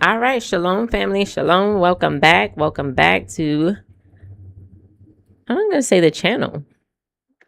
All right, shalom, family. Shalom. Welcome back. Welcome back to, I'm going to say the channel,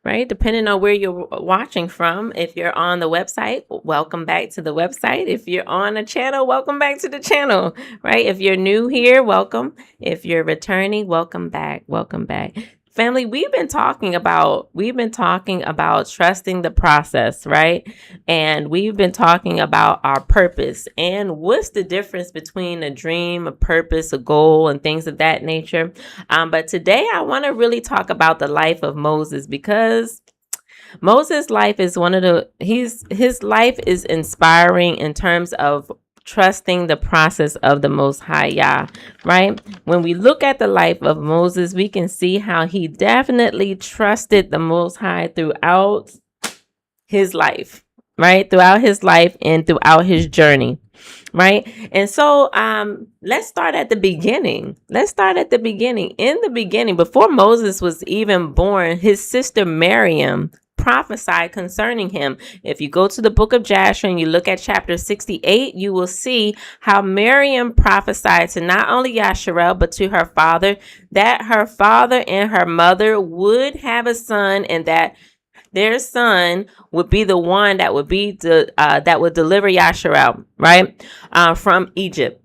right? Depending on where you're watching from. If you're on the website, welcome back to the website. If you're on a channel, welcome back to the channel, right? If you're new here, welcome. If you're returning, welcome back. Welcome back. Family, we've been talking about trusting the process, right? And we've been talking about our purpose and what's the difference between a dream, a purpose, a goal, and things of that nature. But today I want to really talk about the life of Moses because Moses' life is his life is inspiring in terms of trusting the process of the Most High Yah, right? When we look at the life of Moses, we can see how he definitely trusted the Most High throughout his life, right? Throughout his life and throughout his journey, right? And so let's start at the beginning. Let's start at the beginning. In the beginning, before Moses was even born, his sister Miriam prophesied concerning him. If you go to the book of Jasher and you look at chapter 68, you will see how Miriam prophesied to not only Yasharel, but to her father, that her father and her mother would have a son, and that their son would be the one that would that would deliver Yasharel, right, from Egypt.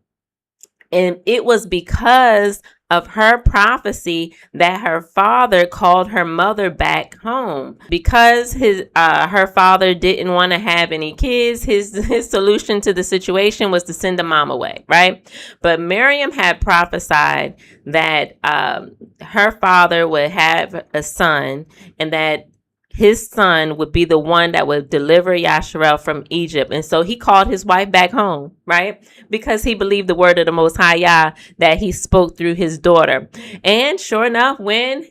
And it was because of her prophecy that her father called her mother back home. Because her father didn't want to have any kids, his solution to the situation was to send the mom away, right? But Miriam had prophesied that her father would have a son, and that his son would be the one that would deliver Yasharel from Egypt. And so he called his wife back home, right? Because he believed the word of the Most High Yah that he spoke through his daughter. And sure enough, when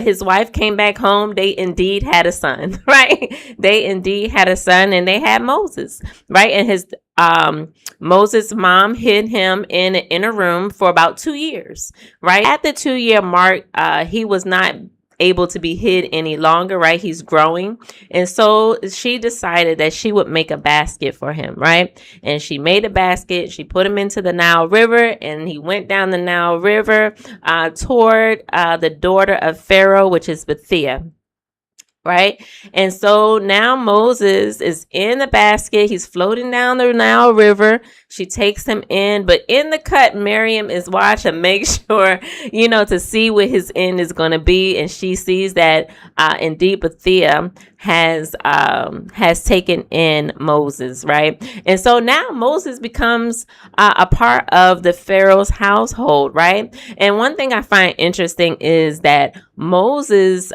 his wife came back home, they indeed had a son, right? They indeed had a son, and they had Moses, right? And his Moses' mom hid him in an inner room for about 2 years, right? At the 2-year mark, he was not able to be hid any longer, right? He's growing. And so she decided that she would make a basket for him, right? And she made a basket. She put him into the Nile River, and he went down the Nile River toward the daughter of Pharaoh, which is Bethia. Right. And so now Moses is in the basket. He's floating down the Nile River. She takes him in, but in the cut, Miriam is watching, make sure, to see what his end is going to be. And she sees that indeed Bethia has taken in Moses, right? And so now Moses becomes a part of the Pharaoh's household, right? And one thing I find interesting is that Moses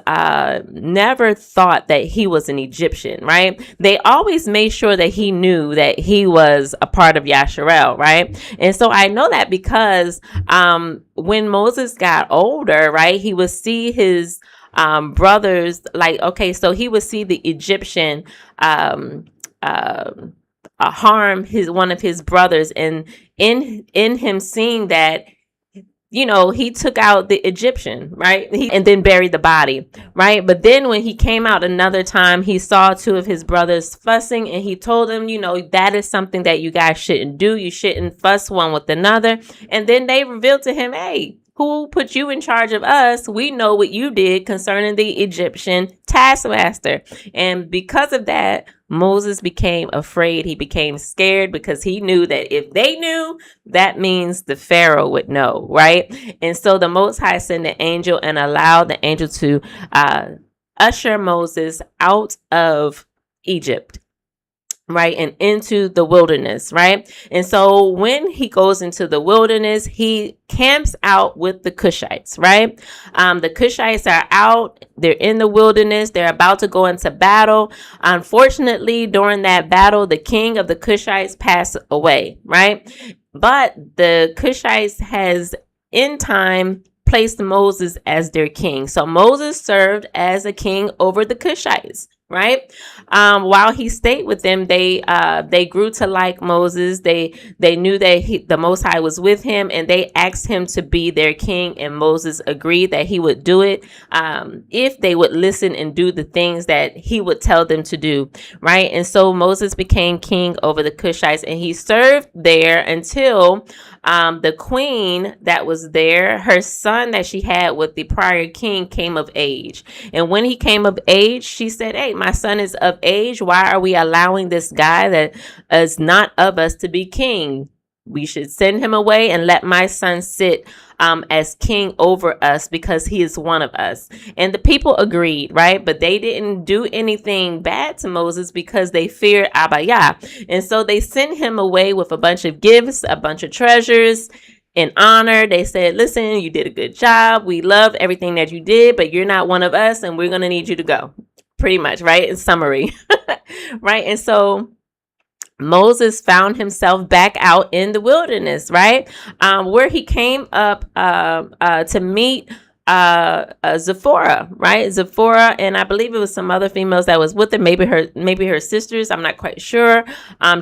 never thought that he was an Egyptian, right? They always made sure that he knew that he was a part of Yasharel, right? And so I know that because when Moses got older, right, he would see his brothers, like, okay, so he would see the Egyptian harm one of his brothers, and in him seeing that, he took out the Egyptian, right? And then buried the body, right? But then when he came out another time, he saw 2 of his brothers fussing, and he told them, that is something that you guys shouldn't do. You shouldn't fuss one with another. And then they revealed to him, hey, who put you in charge of us? We know what you did concerning the Egyptian taskmaster. And because of that, Moses became afraid. He became scared because he knew that if they knew, that means the Pharaoh would know, right? And so the Most High sent an angel and allowed the angel to usher Moses out of Egypt, right, and into the wilderness, right? And so when he goes into the wilderness, he camps out with the Cushites, right? The Cushites are out, they're in the wilderness, they're about to go into battle. Unfortunately, during that battle, the king of the Cushites passed away, right? But the Cushites has in time placed Moses as their king. So Moses served as a king over the Cushites, right? While he stayed with them, they grew to like Moses. They knew that the Most High was with him, and they asked him to be their king. And Moses agreed that he would do it if they would listen and do the things that he would tell them to do, right? And so Moses became king over the Cushites, and he served there until the queen that was there, her son that she had with the prior king, came of age. And when he came of age, she said, "Hey, my son is of age. Why are we allowing this guy that is not of us to be king? We should send him away and let my son sit as king over us because he is one of us." And the people agreed, right? But they didn't do anything bad to Moses because they feared Abba Yah. And so they sent him away with a bunch of gifts, a bunch of treasures, in honor. They said, "Listen, you did a good job. We love everything that you did, but you're not one of us, and we're going to need you to go." Pretty much, right? In summary, right? And so Moses found himself back out in the wilderness, right? Where he came up to meet Zipporah, right? Zipporah, and I believe it was some other females that was with her, maybe her sisters. I'm not quite sure,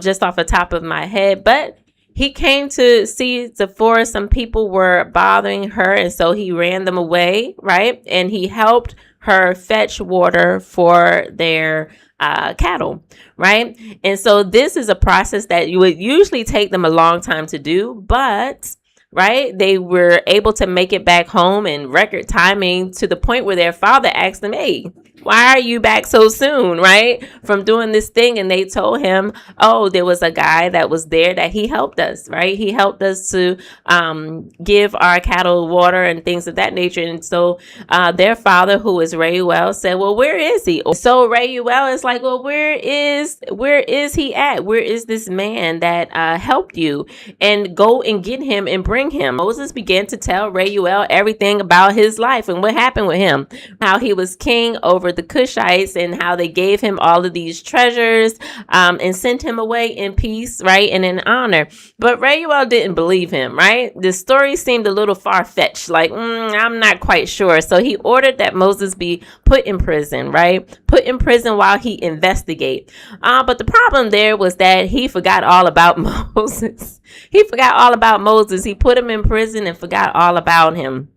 just off the top of my head, but he came to see Zipporah. Some people were bothering her, and so he ran them away, right? And he helped her fetch water for their cattle, right? And so this is a process that you would usually take them a long time to do, but right, they were able to make it back home in record timing, to the point where their father asked them, "Hey, why are you back so soon, right, from doing this thing?" And they told him, "Oh, there was a guy that was there that he helped us, right? He helped us to give our cattle water and things of that nature." And so their father, who is Reuel, said, "Well, where is he?" So Reuel is like, "Well, where is he at? Where is this man that helped you? And go and get him and bring him." Moses began to tell Reuel everything about his life and what happened with him, how he was king over the Cushites, and how they gave him all of these treasures and sent him away in peace, right, and in honor. But Reuel didn't believe him, right? The story seemed a little far-fetched, like, I'm not quite sure. So he ordered that Moses be put in prison, right? Put in prison while he investigate. But the problem there was that he forgot all about Moses. He forgot all about Moses. He put him in prison and forgot all about him.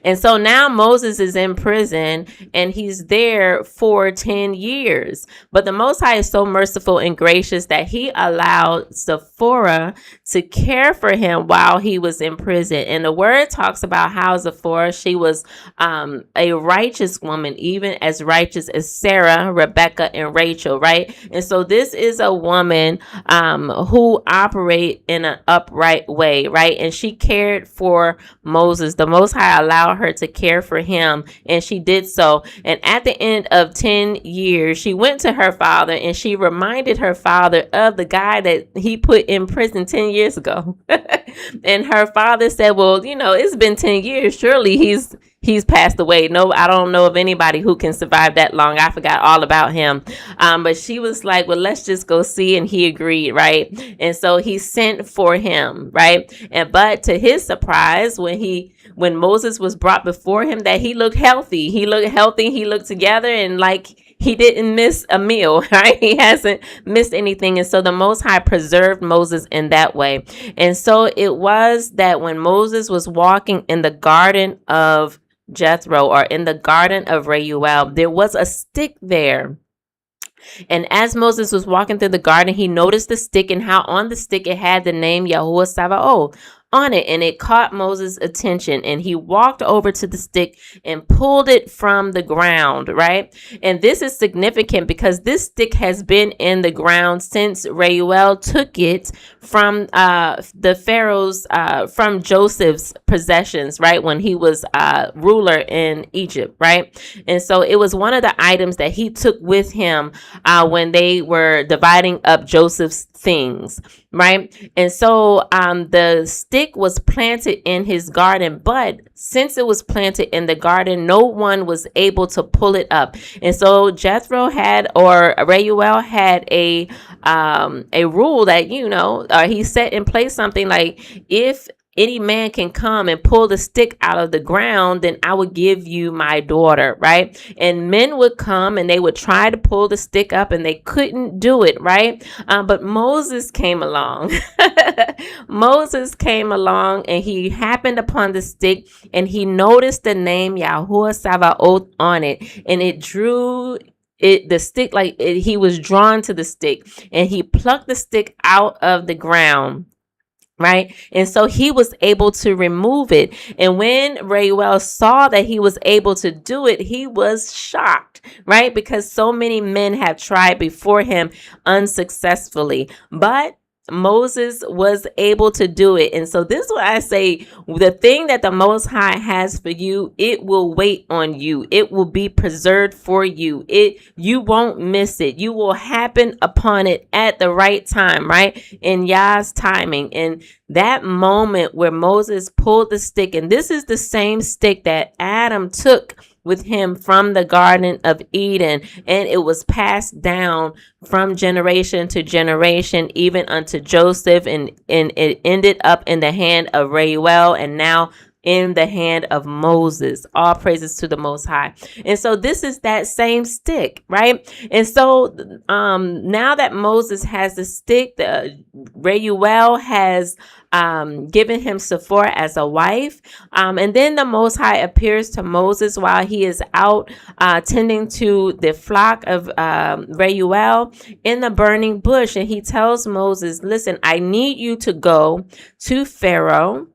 And so now Moses is in prison, and he's there for 10 years. But the Most High is so merciful and gracious that he allowed Zipporah to care for him while he was in prison. And the word talks about how Zipporah, she was a righteous woman, even as righteous as Sarah, Rebecca, and Rachel, right? And so this is a woman who operate in an upright way, right? And she cared for Moses. The Most High allowed her to care for him, and she did so. And at the end of 10 years, she went to her father and she reminded her father of the guy that he put in prison 10 years ago. And her father said, "Well, it's been 10 years. Surely he's passed away. No, I don't know of anybody who can survive that long. I forgot all about him." But she was like, "Well, let's just go see." And he agreed, right? And so he sent for him, right? But to his surprise, when Moses was brought before him, that he looked healthy. He looked together, and like he didn't miss a meal, right? He hasn't missed anything. And so the Most High preserved Moses in that way. And so it was that when Moses was walking in the garden of Jethro, or in the garden of Reuel, there was a stick there. And as Moses was walking through the garden, he noticed the stick, and how on the stick it had the name Yahuwah Sabaoth on it, and it caught Moses' attention, and he walked over to the stick and pulled it from the ground, right? And this is significant because this stick has been in the ground since Reuel took it from the Pharaoh's, from Joseph's possessions, right? When he was ruler in Egypt, right? And so it was one of the items that he took with him when they were dividing up Joseph's things, right? And so the stick was planted in his garden, but since it was planted in the garden, no one was able to pull it up. And so Jethro had, or Reuel had a rule that, he set in place something like, if any man can come and pull the stick out of the ground, then I would give you my daughter, right? And men would come and they would try to pull the stick up and they couldn't do it, right? But Moses came along. Moses came along and he happened upon the stick and he noticed the name Yahuwah Sabaoth on it, and it drew the stick he was drawn to the stick, and he plucked the stick out of the ground, right? And so he was able to remove it. And when Reuel saw that he was able to do it, he was shocked, right? Because so many men have tried before him unsuccessfully. But Moses was able to do it. And so this is what I say, the thing that the Most High has for you, it will wait on you. It will be preserved for you. You won't miss it. You will happen upon it at the right time, right? In Yah's timing. And that moment where Moses pulled the stick, and this is the same stick that Adam took with him from the Garden of Eden, and it was passed down from generation to generation, even unto Joseph, and it ended up in the hand of Reuel, and now in the hand of Moses. All praises to the Most High. And so this is that same stick, right? And so now that Moses has the stick, Reuel has given him Sephora as a wife. And then the Most High appears to Moses while he is out tending to the flock of Reuel in the burning bush. And he tells Moses, listen, I need you to go to Pharaoh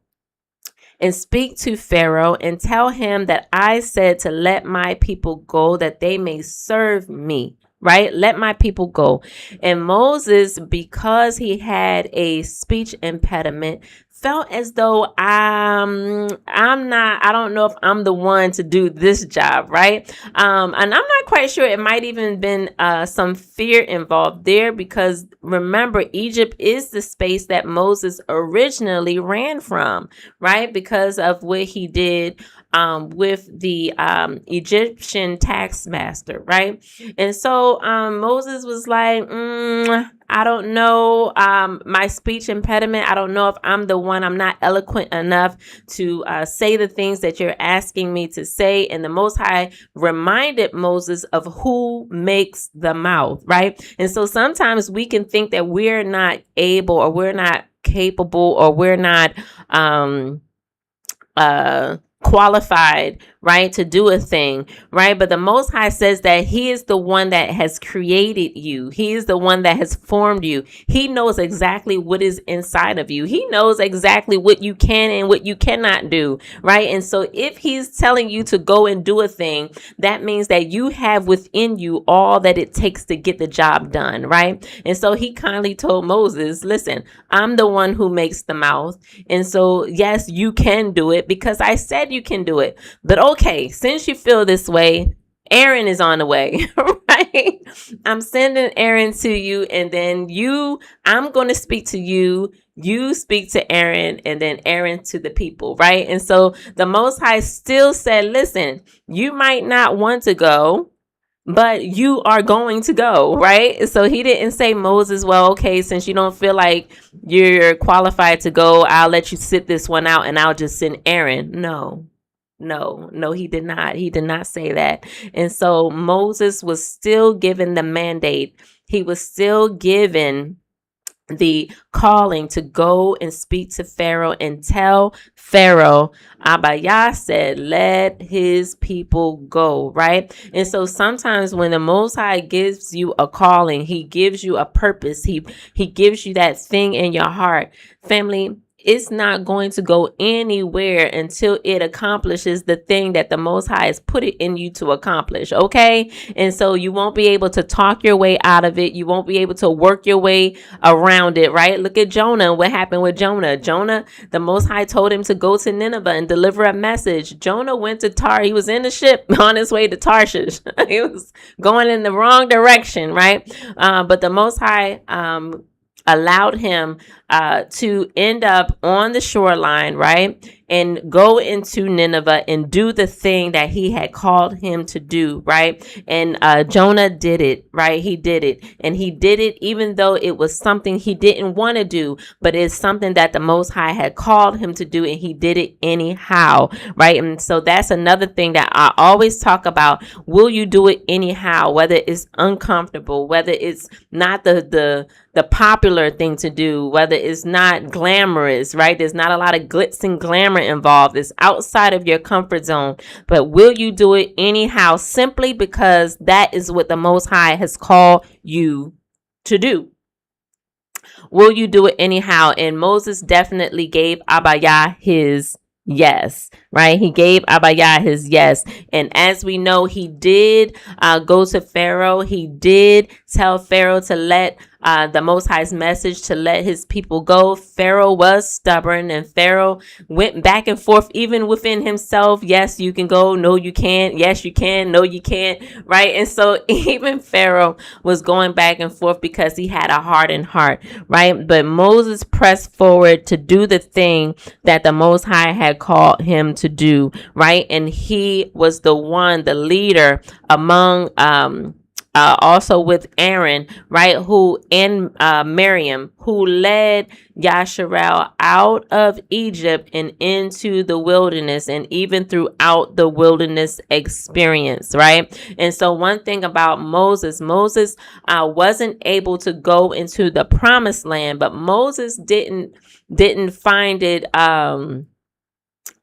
and speak to Pharaoh and tell him that I said to let my people go that they may serve me. Right? Let my people go. And Moses, because he had a speech impediment, felt as though I don't know if I'm the one to do this job, right? And I'm not quite sure. It might even been some fear involved there, because remember, Egypt is the space that Moses originally ran from, right? Because of what he did with the Egyptian tax master, right? And so Moses was like, I don't know, my speech impediment. I don't know if I'm the one. I'm not eloquent enough to say the things that you're asking me to say. And the Most High reminded Moses of who makes the mouth, right? And so sometimes we can think that we're not able, or we're not capable, or we're not qualified, right, to do a thing, right? But the Most High says that he is the one that has created you. He is the one that has formed you. He knows exactly what is inside of you. He knows exactly what you can and what you cannot do, right? And so if he's telling you to go and do a thing, that means that you have within you all that it takes to get the job done, right? And so he kindly told Moses, listen, I'm the one who makes the mouth. And so, yes, you can do it because I said you can do it. But okay, since you feel this way, Aaron is on the way, right? I'm sending Aaron to you, and then I'm going to speak to you. You speak to Aaron, and then Aaron to the people, right? And so the Most High still said, listen, you might not want to go, but you are going to go, right? So he didn't say, Moses, well, okay, since you don't feel like you're qualified to go, I'll let you sit this one out and I'll just send Aaron. No, he did not. He did not say that. And so Moses was still given the mandate. He was still given the calling to go and speak to Pharaoh and tell Pharaoh, Abba Yah said, let his people go, right? And so sometimes when the Most High gives you a calling, he gives you a purpose, he gives you that thing in your heart, family, it's not going to go anywhere until it accomplishes the thing that the Most High has put it in you to accomplish, okay? And so you won't be able to talk your way out of it. You won't be able to work your way around it, right? Look at Jonah. What happened with Jonah? Jonah, the Most High told him to go to Nineveh and deliver a message. Jonah went to He was in the ship on his way to Tarshish. He was going in the wrong direction, right? But the Most High allowed him to end up on the shoreline, right? and go into Nineveh and do the thing that he had called him to do, right? And Jonah did it, right? He did it. And he did it even though it was something he didn't want to do, but it's something that the Most High had called him to do, and he did it anyhow, right? And so that's another thing that I always talk about. Will you do it anyhow? Whether it's uncomfortable, whether it's not the popular thing to do, whether it's not glamorous, right? There's not a lot of glitz and glamour involved. It's outside of your comfort zone. But will you do it anyhow, simply because that is what the Most High has called you to do? Will you do it anyhow? And Moses definitely gave Abaya his yes, right? He gave Abaya his yes. And as we know, he did go to Pharaoh. He did tell Pharaoh to let the Most High's message to let his people go. Pharaoh was stubborn, and Pharaoh went back and forth even within himself. Yes, you can go. No, you can't. Yes, you can. No, you can't. Right? And so even Pharaoh was going back and forth because he had a hardened heart. Right? But Moses pressed forward to do the thing that the Most High had called him to do. Right? And he was the one, the leader among also with Aaron, right, who and Miriam, who led Yasharel out of Egypt and into the wilderness, and even throughout the wilderness experience, right? And so one thing about Moses wasn't able to go into the promised land, but Moses didn't find it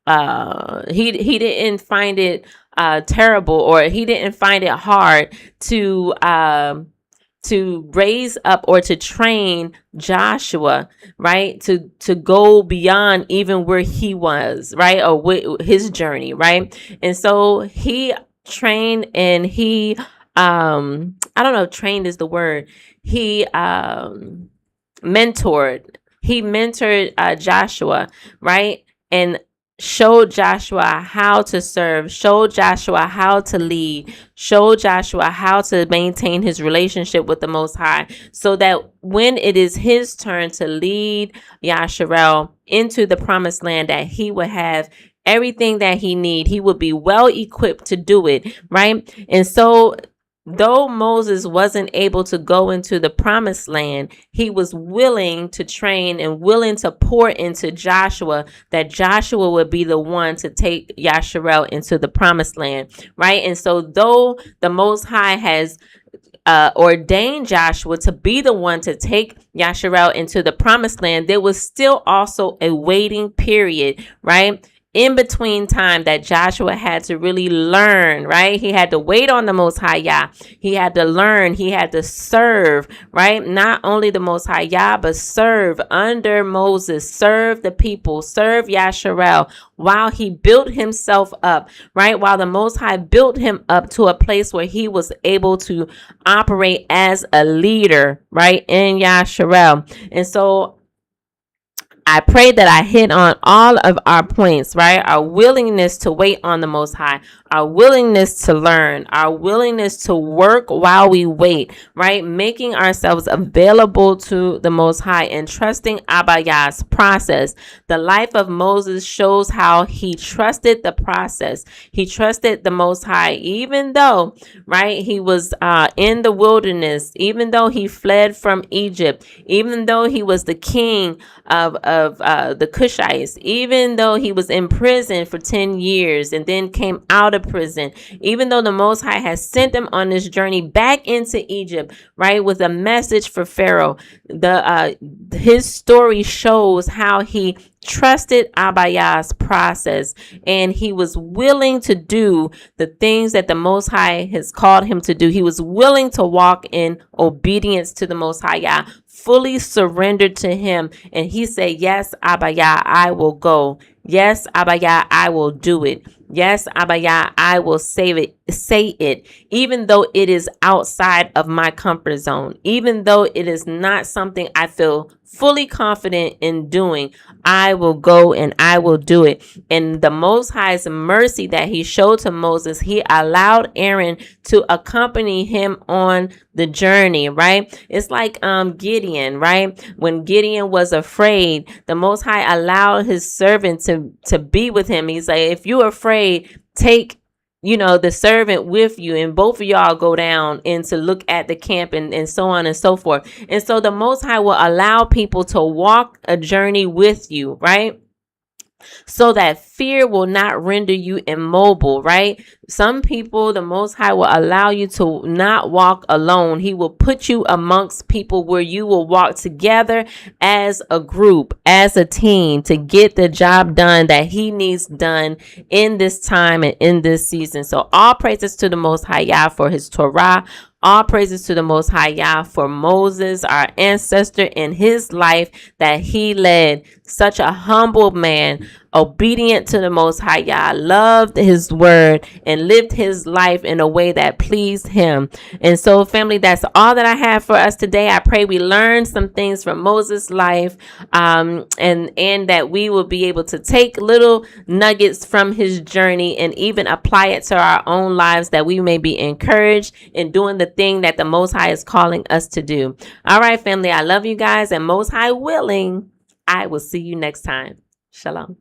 he didn't find it terrible, or he didn't find it hard to raise up or to train Joshua, right, to go beyond even where he was, right, or his journey, right? And so he trained, and he I don't know if trained is the word. He mentored Joshua, right, and showed Joshua how to serve, showed Joshua how to lead, showed Joshua how to maintain his relationship with the Most High, so that when it is his turn to lead Yasharel into the promised land, that he would have everything that he need. He would be well equipped to do it, right? And so though Moses wasn't able to go into the promised land, he was willing to train and willing to pour into Joshua, that Joshua would be the one to take Yasharel into the promised land, right? And so though the Most High has ordained Joshua to be the one to take Yasharel into the promised land, there was still also a waiting period, right, in between time, that Joshua had to really learn, right? He had to wait on the Most High Yah. He had to learn. He had to serve, right? Not only the Most High Yah, but serve under Moses, serve the people, serve Yasharel, while he built himself up, right? While the Most High built him up to a place where he was able to operate as a leader, right, in Yasharel. And so I pray that I hit on all of our points, right? Our willingness to wait on the Most High, our willingness to learn, our willingness to work while we wait, right? Making ourselves available to the Most High and trusting Abaya's process. The life of Moses shows how he trusted the process. He trusted the Most High, even though, right, he was in the wilderness, even though he fled from Egypt, even though he was the king of the Cushites, even though he was in prison for 10 years and then came out of prison, even though the Most High has sent him on this journey back into Egypt, right, with a message for Pharaoh. His story shows how he trusted Abaya's process, and he was willing to do the things that the Most High has called him to do. He was willing to walk in obedience to the Most High Yah, fully surrendered to him, and he said, yes, Abaya, I will go. Yes, Abaya, I will do it. Yes, Abaya, I will say it, even though it is outside of my comfort zone, even though it is not something I feel fully confident in doing, I will go and I will do it. And the Most High's mercy that he showed to Moses, he allowed Aaron to accompany him on the journey, right? It's like Gideon, right? When Gideon was afraid, the Most High allowed his servant to be with him. He's like, if you're afraid, take the servant with you, and both of y'all go down and to look at the camp, and so on and so forth. And so the Most High will allow people to walk a journey with you, right? So that fear will not render you immobile, right? Some people, the Most High will allow you to not walk alone. He will put you amongst people where you will walk together as a group, as a team, to get the job done that he needs done in this time and in this season. So all praises to the Most High Yah for his Torah. All praises to the Most High Yah for Moses, our ancestor, in his life that he led. Such a humble man, obedient to the Most High Yah, loved his word, and lived his life in a way that pleased him. And so, family, that's all that I have for us today. I pray we learn some things from Moses' life, and that we will be able to take little nuggets from his journey and even apply it to our own lives, that we may be encouraged in doing the thing that the Most High is calling us to do. All right, family, I love you guys, and Most High willing, I will see you next time. Shalom.